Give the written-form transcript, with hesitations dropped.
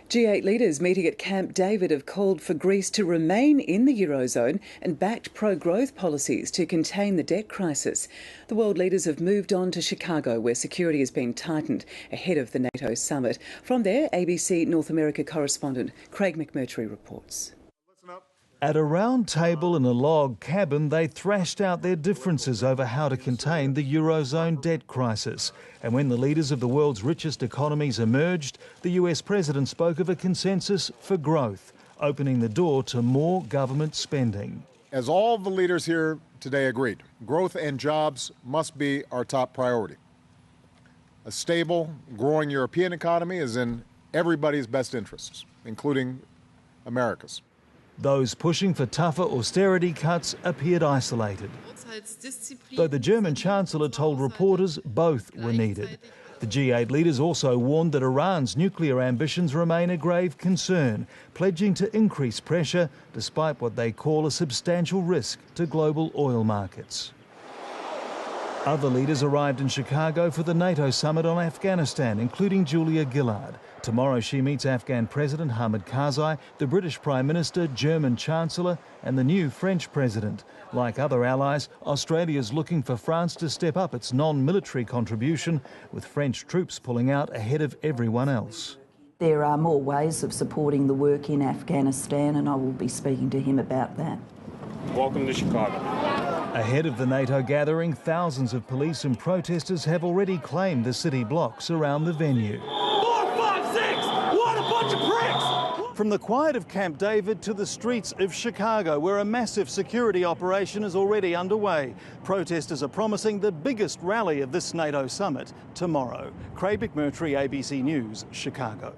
G8 leaders meeting at Camp David have called for Greece to remain in the Eurozone and backed pro-growth policies to contain the debt crisis. The world leaders have moved on to Chicago, where security has been tightened ahead of the NATO summit. From there, ABC North America correspondent Craig McMurtry reports. At a round table in a log cabin, they thrashed out their differences over how to contain the Eurozone debt crisis. And when the leaders of the world's richest economies emerged, the US president spoke of a consensus for growth, opening the door to more government spending. As all the leaders here today agreed, growth and jobs must be our top priority. A stable, growing European economy is in everybody's best interests, including America's. Those pushing for tougher austerity cuts appeared isolated, though the German Chancellor told reporters both were needed. The G8 leaders also warned that Iran's nuclear ambitions remain a grave concern, pledging to increase pressure despite what they call a substantial risk to global oil markets. Other leaders arrived in Chicago for the NATO summit on Afghanistan, including Julia Gillard. Tomorrow she meets Afghan President Hamid Karzai, the British Prime Minister, German Chancellor and the new French President. Like other allies, Australia's looking for France to step up its non-military contribution, with French troops pulling out ahead of everyone else. There are more ways of supporting the work in Afghanistan, and I will be speaking to him about that. Welcome to Chicago. Ahead of the NATO gathering, thousands of police and protesters have already claimed the city blocks around the venue. 4, 5, 6! What a bunch of pricks! From the quiet of Camp David to the streets of Chicago, where a massive security operation is already underway. Protesters are promising the biggest rally of this NATO summit tomorrow. Craig McMurtry, ABC News, Chicago.